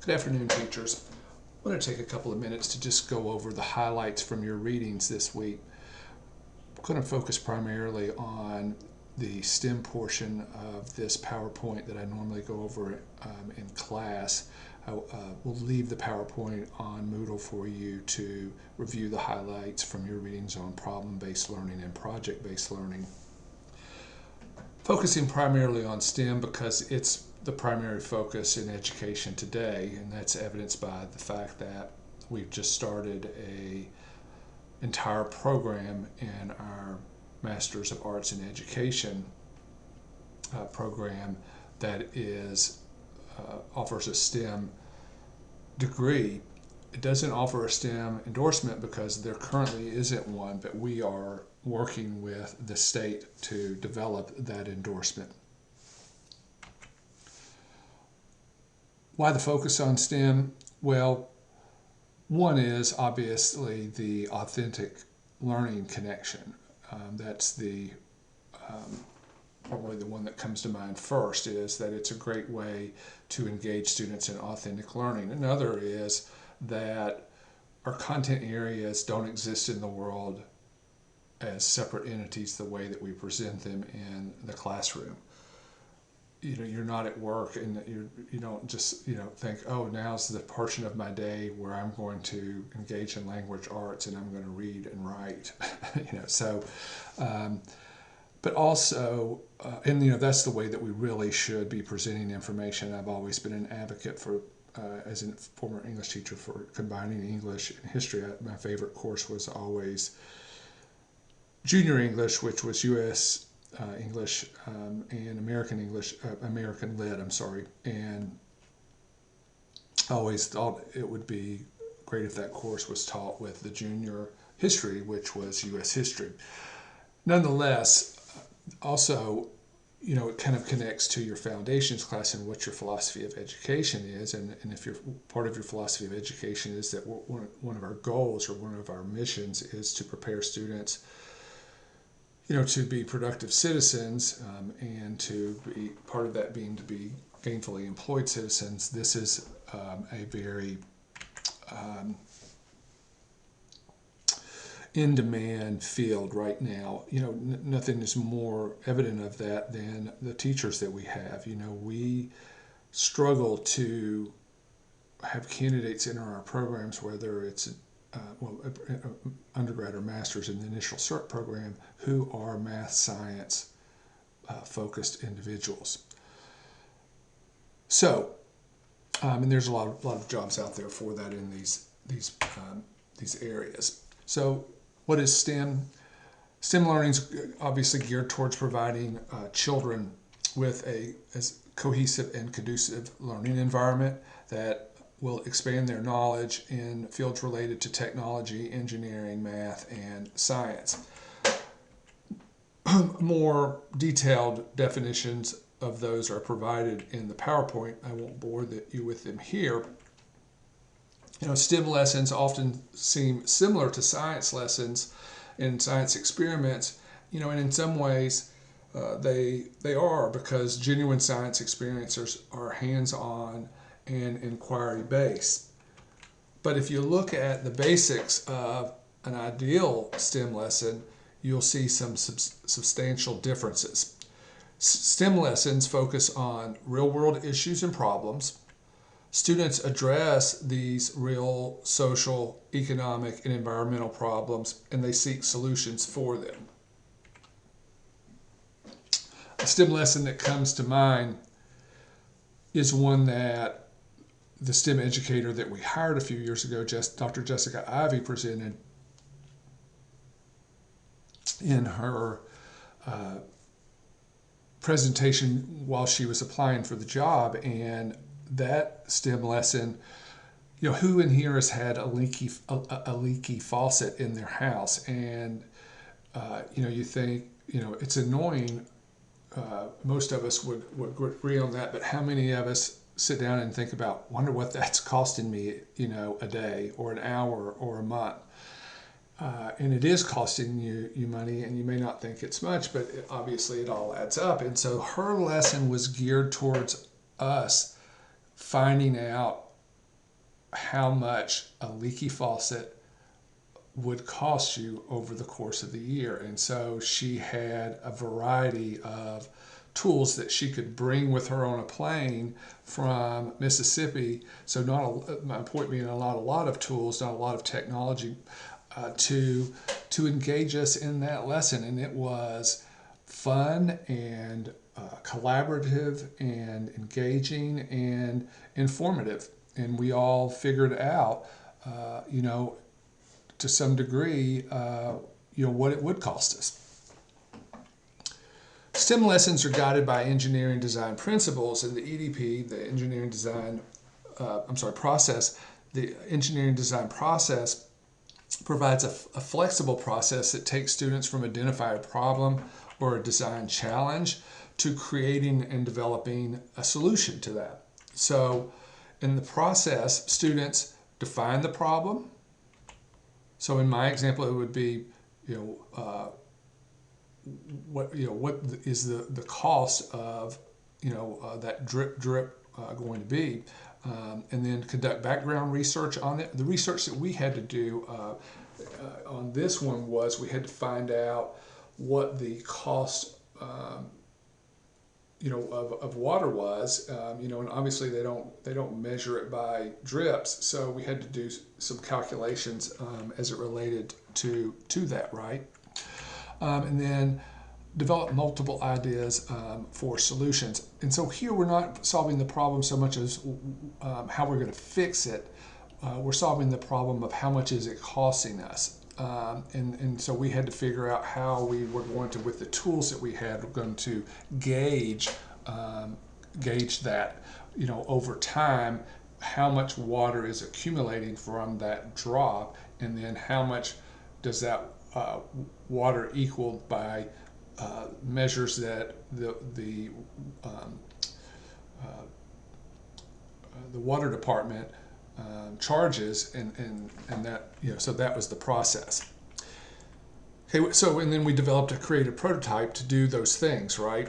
Good afternoon, teachers. I want to take a couple of minutes to just go over the highlights from your readings this week. I'm going to focus primarily on the STEM portion of this PowerPoint that I normally go over in class. I will leave the PowerPoint on Moodle for you to review the highlights from your readings on problem-based learning and project-based learning. Focusing primarily on STEM because it's the primary focus in education today, and that's evidenced by the fact that we've just started an entire program in our Masters of Arts in Education program that offers a STEM degree. It doesn't offer a STEM endorsement because there currently isn't one, but we are working with the state to develop that endorsement. Why the focus on STEM? Well, one is obviously the authentic learning connection. That's probably the one that comes to mind first, is that it's a great way to engage students in authentic learning. Another is that our content areas don't exist in the world as separate entities the way that we present them in the classroom. You're not at work and you don't just think, oh, now's the portion of my day where I'm going to engage in language arts and I'm going to read and write. But also, that's the way that we really should be presenting information. I've always been an advocate for, as a former English teacher, for combining English and history. My favorite course was always Junior English, which was U.S. English and American English, American Lit, and I always thought it would be great if that course was taught with the junior history, which was U.S. history. Nonetheless, also, it kind of connects to your foundations class and what your philosophy of education is, and if part of your philosophy of education is that one of our goals or one of our missions is to prepare students to be productive citizens, and to be part of that being to be gainfully employed citizens. This is a very in-demand field right now. Nothing is more evident of that than the teachers that we have. We struggle to have candidates enter our programs, whether it's undergrad or master's in the initial CERT program, who are math, science focused individuals. So, and there's a lot of jobs out there for that in these areas. So, what is STEM? STEM learning is obviously geared towards providing children with a cohesive and conducive learning environment that will expand their knowledge in fields related to technology, engineering, math, and science. More detailed definitions of those are provided in the PowerPoint. I won't bore you with them here. STEM lessons often seem similar to science lessons and science experiments, and in some ways they are, because genuine science experiences are hands-on and inquiry-based. But if you look at the basics of an ideal STEM lesson, you'll see some substantial differences. STEM lessons focus on real-world issues and problems. Students address these real social, economic, and environmental problems, and they seek solutions for them. A STEM lesson that comes to mind is one that the STEM educator that we hired a few years ago, Dr. Jessica Ivey, presented in her presentation while she was applying for the job. And that STEM lesson, who in here has had a leaky faucet in their house? And you think it's annoying. Most of us would agree on that, but how many of us sit down and think about, wonder what that's costing me, a day or an hour or a month? And it is costing you money, and you may not think it's much, but obviously it all adds up. And so her lesson was geared towards us finding out how much a leaky faucet would cost you over the course of the year. And so she had a variety of tools that she could bring with her on a plane from Mississippi. So my point being, not a lot of tools, not a lot of technology to engage us in that lesson. And it was fun and collaborative and engaging and informative. And we all figured out, to some degree, what it would cost us. STEM lessons are guided by engineering design principles, and the EDP, the engineering design, process, the engineering design process provides a flexible process that takes students from identifying a problem or a design challenge to creating and developing a solution to that. So in the process, students define the problem. So in my example, it would be, what is the cost of, that drip going to be, and then conduct background research on it. The research that we had to do on this one was we had to find out what the cost of water was, and obviously they don't measure it by drips, so we had to do some calculations as it related to that, right? And then develop multiple ideas for solutions. And so here we're not solving the problem so much as how we're going to fix it. We're solving the problem of how much is it costing us. And so we had to figure out how we were going to, with the tools that we had, we're going to gauge that, over time, how much water is accumulating from that drop, and then how much does that water equaled by measures that the water department charges, and that, so that was the process. Okay, so and then we developed a creative prototype to do those things, right?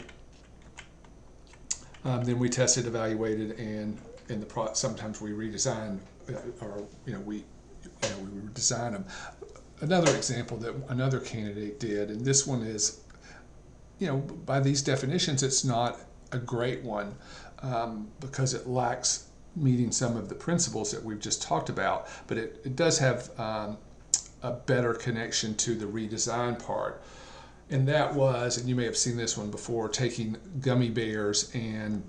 Then we tested, evaluated, and in the sometimes we redesign, or we redesign them. Another example that another candidate did, and this one is, by these definitions, it's not a great one because it lacks meeting some of the principles that we've just talked about, but it does have a better connection to the redesign part. And that was, and you may have seen this one before, taking gummy bears and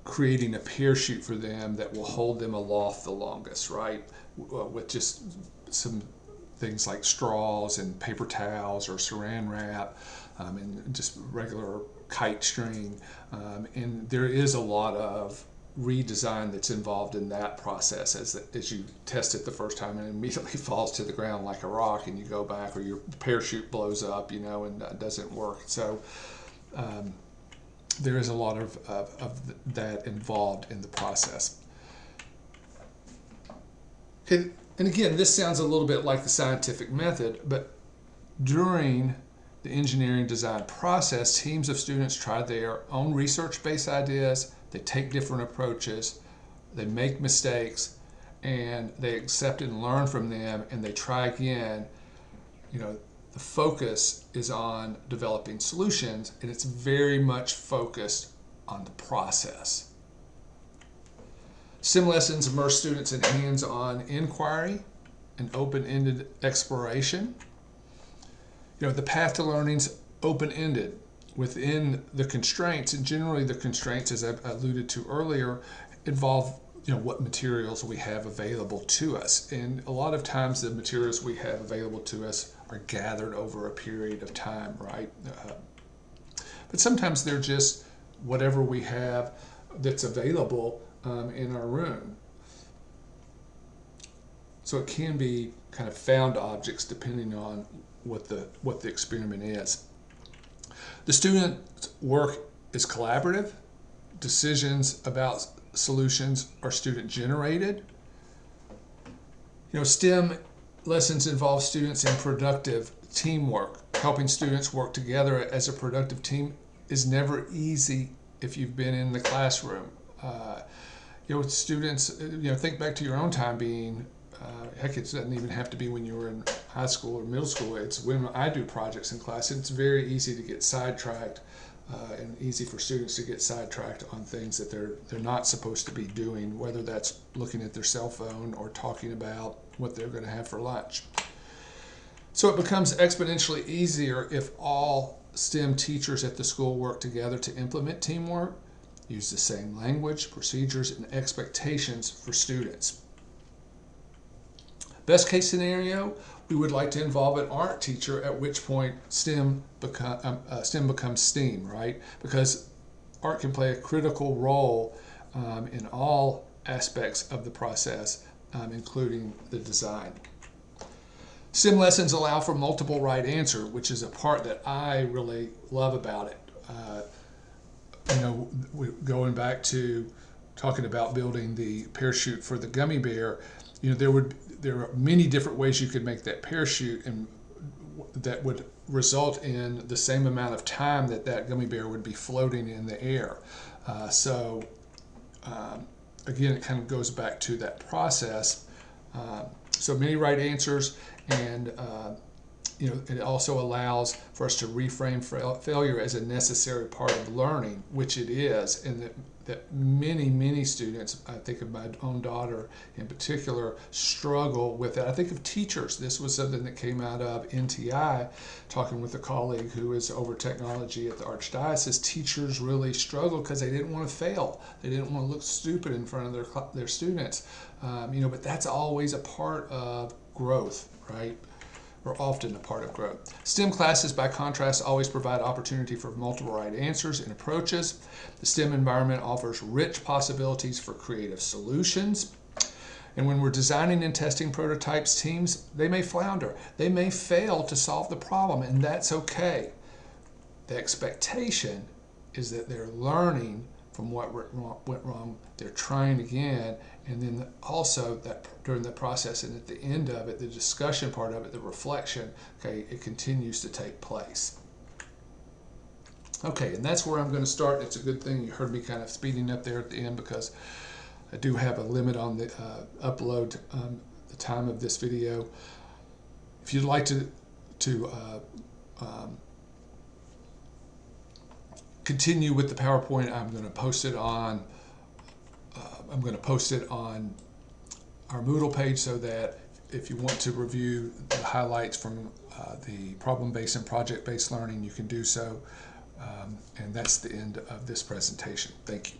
creating a parachute for them that will hold them aloft the longest, right? With just some things like straws and paper towels or saran wrap, and just regular kite string. And there is a lot of redesign that's involved in that process as you test it the first time and it immediately falls to the ground like a rock, and you go back, or your parachute blows up, and doesn't work. So there is a lot of that involved in the process. Okay, and again, this sounds a little bit like the scientific method, but during the engineering design process, teams of students try their own research-based ideas. They take different approaches, they make mistakes, and they accept and learn from them, and they try again. The focus is on developing solutions, and it's very much focused on the process. STEM lessons immerse students in hands-on inquiry and open-ended exploration. The path to learning's open-ended within the constraints, and generally the constraints, as I alluded to earlier, involve what materials we have available to us. And a lot of times the materials we have available to us are gathered over a period of time, right? But sometimes they're just whatever we have that's available in our room. So it can be kind of found objects depending on what the experiment is. The student's work is collaborative. Decisions about solutions are student generated. STEM lessons involve students in productive teamwork. Helping students work together as a productive team is never easy if you've been in the classroom. Students, think back to your own time being, heck, it doesn't even have to be when you were in high school or middle school. It's when I do projects in class. It's very easy to get sidetracked, and easy for students to get sidetracked on things that they're not supposed to be doing, whether that's looking at their cell phone or talking about what they're going to have for lunch. So it becomes exponentially easier if all STEM teachers at the school work together to implement teamwork, use the same language, procedures, and expectations for students. Best case scenario, we would like to involve an art teacher, at which point STEM becomes STEAM, right? Because art can play a critical role in all aspects of the process, including the design. STEM lessons allow for multiple right answer, which is a part that I really love about it. Going back to talking about building the parachute for the gummy bear, there are many different ways you could make that parachute, and that would result in the same amount of time that gummy bear would be floating in the air. Again, it kind of goes back to that process. So many right answers, and it also allows for us to reframe failure as a necessary part of learning, which it is, and that many students, I think of my own daughter in particular, struggle with that. I think of teachers. This was something that came out of NTI, talking with a colleague who is over technology at the Archdiocese. Teachers really struggle because they didn't want to fail. They didn't want to look stupid in front of their students. But that's always a part of growth, right? Or often a part of growth. STEM classes, by contrast, always provide opportunity for multiple right answers and approaches. The STEM environment offers rich possibilities for creative solutions. And when we're designing and testing prototypes, teams, they may flounder. They may fail to solve the problem, and that's okay. The expectation is that they're learning from what went wrong, they're trying again, and then also that during the process and at the end of it, the discussion part of it, the reflection, okay, it continues to take place. Okay, and that's where I'm going to start. It's a good thing you heard me kind of speeding up there at the end, because I do have a limit on the upload the time of this video. If you'd like to continue with the PowerPoint, I'm going to post it on our Moodle page, so that if you want to review the highlights from the problem-based and project-based learning, you can do so. And that's the end of this presentation. Thank you.